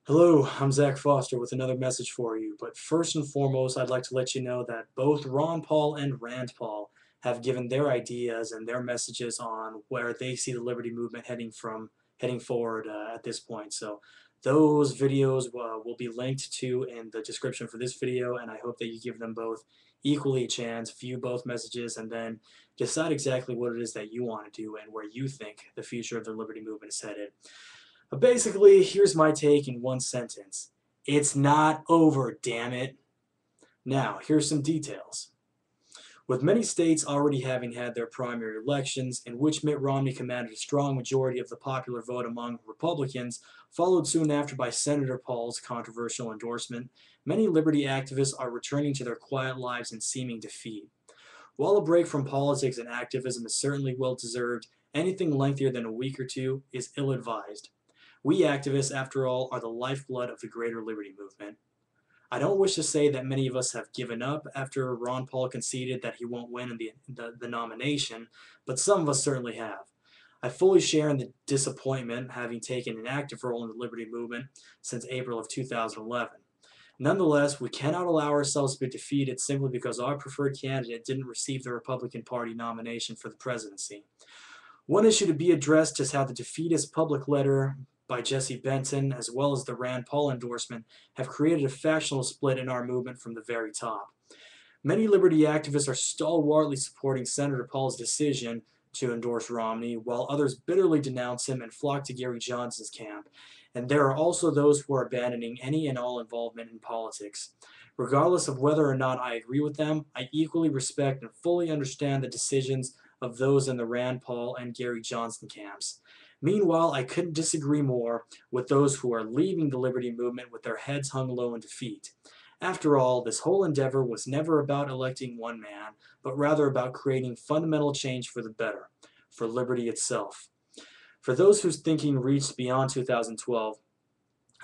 Hello, I'm Zach Foster with another message for you. But first and foremost, I'd like to let you know that both Ron Paul and Rand Paul have given their ideas and their messages on where they see the liberty movement heading forward at this point. So those videos will be linked to in the description for this video, and I hope that you give them both equally a chance, view both messages, and then decide exactly what it is that you want to do and where you think the future of the liberty movement is headed. But basically, here's my take in one sentence. It's not over, damn it. Now, here's some details. With many states already having had their primary elections, in which Mitt Romney commanded a strong majority of the popular vote among Republicans, followed soon after by Senator Paul's controversial endorsement, many liberty activists are returning to their quiet lives in seeming defeat. While a break from politics and activism is certainly well deserved, anything lengthier than a week or two is ill advised. We activists, after all, are the lifeblood of the greater liberty movement. I don't wish to say that many of us have given up after Ron Paul conceded that he won't win in the nomination, but some of us certainly have. I fully share in the disappointment, having taken an active role in the liberty movement since April of 2011. Nonetheless, we cannot allow ourselves to be defeated simply because our preferred candidate didn't receive the Republican Party nomination for the presidency. One issue to be addressed is how the defeatist public letter by Jesse Benton, as well as the Rand Paul endorsement, have created a factional split in our movement from the very top. Many liberty activists are stalwartly supporting Senator Paul's decision to endorse Romney, while others bitterly denounce him and flock to Gary Johnson's camp. And there are also those who are abandoning any and all involvement in politics. Regardless of whether or not I agree with them, I equally respect and fully understand the decisions of those in the Rand Paul and Gary Johnson camps. Meanwhile, I couldn't disagree more with those who are leaving the liberty movement with their heads hung low in defeat. After all, this whole endeavor was never about electing one man, but rather about creating fundamental change for the better, for liberty itself. For those whose thinking reached beyond 2012,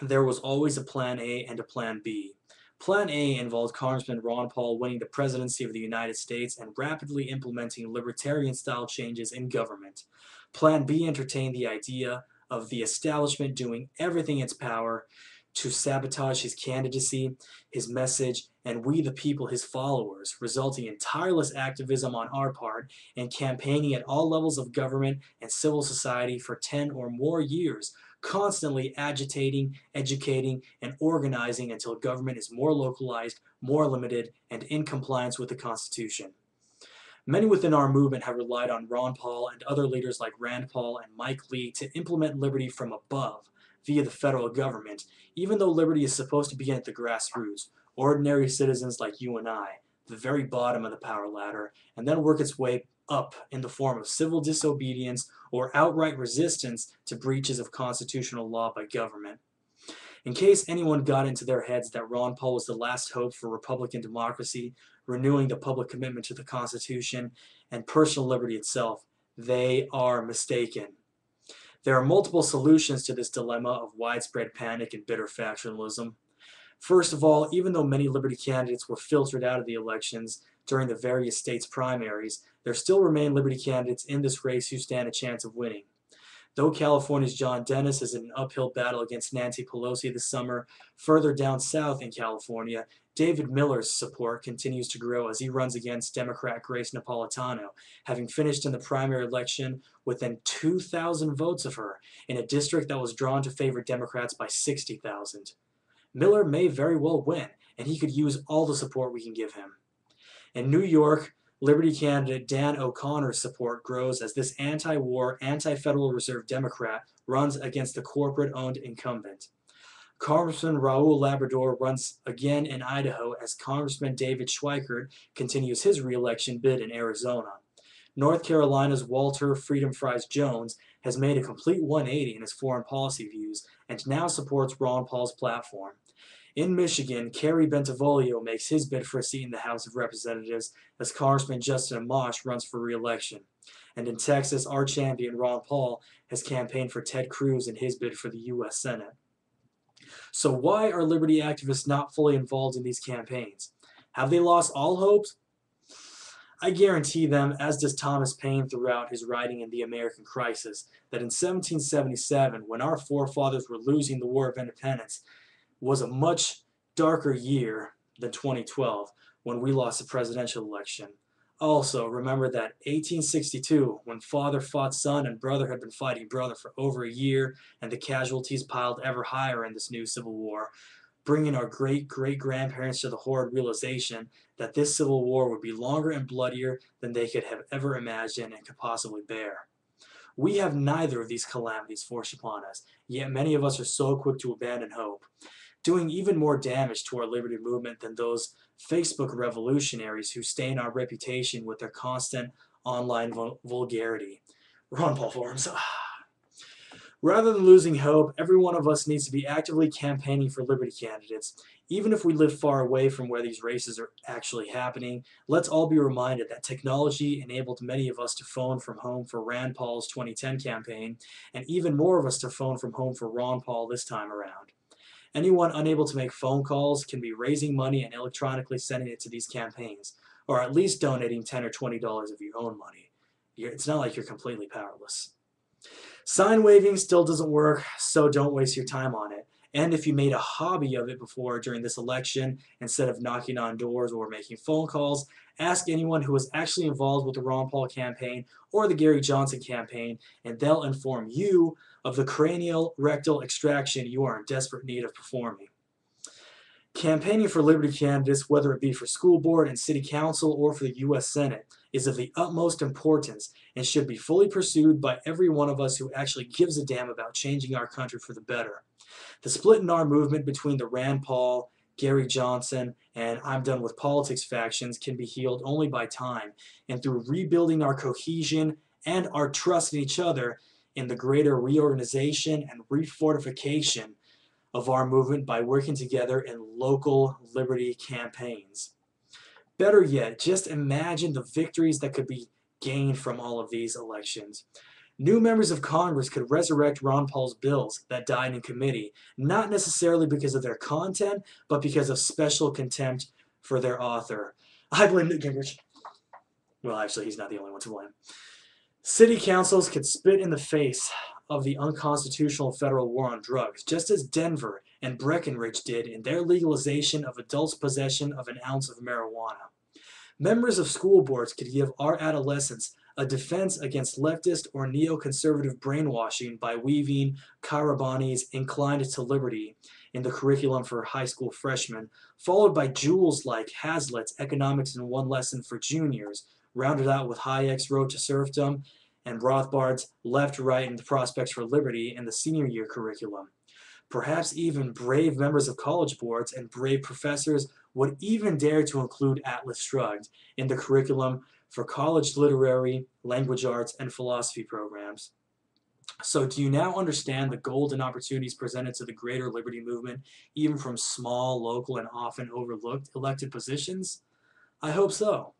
there was always a Plan A and a Plan B. Plan A involved Congressman Ron Paul winning the presidency of the United States and rapidly implementing libertarian-style changes in government. Plan B entertained the idea of the establishment doing everything in its power to sabotage his candidacy, his message, and we the people, his followers, resulting in tireless activism on our part and campaigning at all levels of government and civil society for 10 or more years, constantly agitating, educating, and organizing until government is more localized, more limited, and in compliance with the Constitution. Many within our movement have relied on Ron Paul and other leaders like Rand Paul and Mike Lee to implement liberty from above via the federal government, even though liberty is supposed to begin at the grassroots, ordinary citizens like you and I, the very bottom of the power ladder, and then work its way up in the form of civil disobedience or outright resistance to breaches of constitutional law by government. In case anyone got into their heads that Ron Paul was the last hope for Republican democracy, renewing the public commitment to the Constitution and personal liberty itself, they are mistaken. There are multiple solutions to this dilemma of widespread panic and bitter factionalism. First of all, even though many liberty candidates were filtered out of the elections during the various states' primaries, there still remain liberty candidates in this race who stand a chance of winning. Though California's John Dennis is in an uphill battle against Nancy Pelosi this summer, further down south in California, David Miller's support continues to grow as he runs against Democrat Grace Napolitano, having finished in the primary election within 2,000 votes of her in a district that was drawn to favor Democrats by 60,000. Miller may very well win, and he could use all the support we can give him. In New York, Liberty candidate Dan O'Connor's support grows as this anti-war, anti-Federal Reserve Democrat runs against the corporate-owned incumbent. Congressman Raul Labrador runs again in Idaho as Congressman David Schweikert continues his re-election bid in Arizona. North Carolina's Walter Freedom Fries Jones has made a complete 180 in his foreign policy views and now supports Ron Paul's platform. In Michigan, Kerry Bentivolio makes his bid for a seat in the House of Representatives as Congressman Justin Amash runs for re-election. And in Texas, our champion Ron Paul has campaigned for Ted Cruz in his bid for the U.S. Senate. So why are liberty activists not fully involved in these campaigns? Have they lost all hopes? I guarantee them, as does Thomas Paine throughout his writing in The American Crisis, that in 1777, when our forefathers were losing the War of Independence, was a much darker year than 2012, when we lost the presidential election. Also, remember that 1862, when father fought son and brother had been fighting brother for over a year, and the casualties piled ever higher in this new civil war, bringing our great-great-grandparents to the horrid realization that this civil war would be longer and bloodier than they could have ever imagined and could possibly bear. We have neither of these calamities forced upon us, yet many of us are so quick to abandon hope, doing even more damage to our liberty movement than those Facebook revolutionaries who stain our reputation with their constant online vulgarity. Ron Paul forums. Rather than losing hope, every one of us needs to be actively campaigning for liberty candidates. Even if we live far away from where these races are actually happening, let's all be reminded that technology enabled many of us to phone from home for Rand Paul's 2010 campaign, and even more of us to phone from home for Ron Paul this time around. Anyone unable to make phone calls can be raising money and electronically sending it to these campaigns, or at least donating $10 or $20 of your own money. It's not like you're completely powerless. Sign waving still doesn't work, so don't waste your time on it. And if you made a hobby of it before during this election, instead of knocking on doors or making phone calls, ask anyone who was actually involved with the Ron Paul campaign or the Gary Johnson campaign, and they'll inform you of the cranial rectal extraction you are in desperate need of performing. Campaigning for liberty candidates, whether it be for school board and city council or for the U.S. Senate, is of the utmost importance and should be fully pursued by every one of us who actually gives a damn about changing our country for the better. The split in our movement between the Rand Paul, Gary Johnson, and I'm done with politics factions can be healed only by time and through rebuilding our cohesion and our trust in each other in the greater reorganization and refortification of our movement by working together in local liberty campaigns. Better yet, just imagine the victories that could be gained from all of these elections. New members of Congress could resurrect Ron Paul's bills that died in committee, not necessarily because of their content, but because of special contempt for their author. I blame Newt Gingrich. Well, actually, he's not the only one to blame. City councils could spit in the face of the unconstitutional federal war on drugs, just as Denver and Breckenridge did in their legalization of adults' possession of an ounce of marijuana. Members of school boards could give our adolescents a defense against leftist or neoconservative brainwashing by weaving Karabani's Inclined to Liberty in the curriculum for high school freshmen, followed by jewels like Hazlitt's Economics in One Lesson for juniors, rounded out with Hayek's Road to Serfdom and Rothbard's Left, Right, and the Prospects for Liberty in the senior year curriculum. Perhaps even brave members of college boards and brave professors would even dare to include Atlas Shrugged in the curriculum for college literary, language arts, and philosophy programs. So do you now understand the golden opportunities presented to the greater liberty movement, even from small, local, and often overlooked elected positions? I hope so.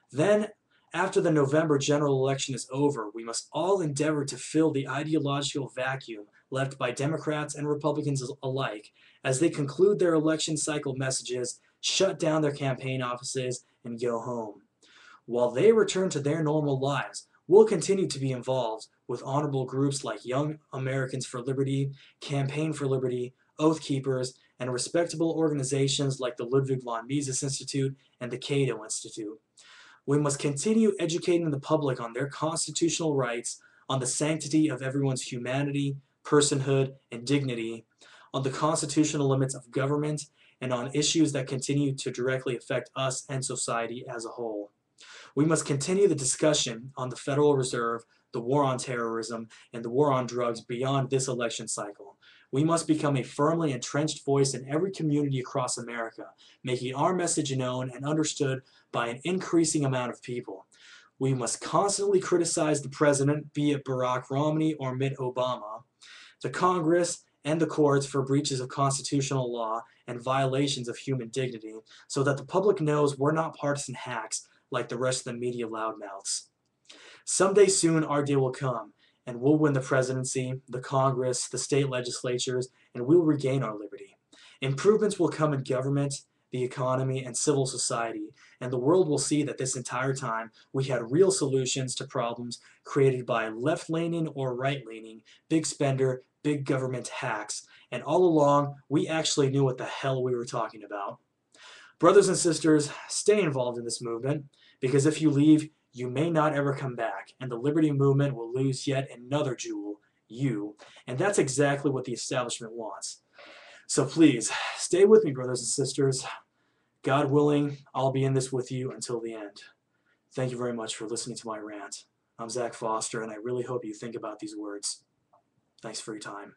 Then, after the November general election is over, we must all endeavor to fill the ideological vacuum left by Democrats and Republicans alike as they conclude their election cycle messages, shut down their campaign offices, and go home. While they return to their normal lives, we'll continue to be involved with honorable groups like Young Americans for Liberty, Campaign for Liberty, Oath Keepers, and respectable organizations like the Ludwig von Mises Institute and the Cato Institute. We must continue educating the public on their constitutional rights, on the sanctity of everyone's humanity, personhood, and dignity, on the constitutional limits of government, and on issues that continue to directly affect us and society as a whole. We must continue the discussion on the Federal Reserve, the war on terrorism, and the war on drugs beyond this election cycle. We must become a firmly entrenched voice in every community across America, making our message known and understood by an increasing amount of people. We must constantly criticize the president, be it Barack Romney or Mitt Obama, the Congress, and the courts for breaches of constitutional law and violations of human dignity, so that the public knows we're not partisan hacks like the rest of the media loudmouths. Someday soon our day will come, and we'll win the presidency, the Congress, the state legislatures, and we'll regain our liberty. Improvements will come in government, the economy, and civil society, and the world will see that this entire time we had real solutions to problems created by left-leaning or right-leaning, big spender, big government hacks, and all along we actually knew what the hell we were talking about. Brothers and sisters, stay involved in this movement, because if you leave, you may not ever come back, and the liberty movement will lose yet another jewel, you, and that's exactly what the establishment wants. So please, stay with me, brothers and sisters. God willing, I'll be in this with you until the end. Thank you very much for listening to my rant. I'm Zach Foster, and I really hope you think about these words. Thanks for your time.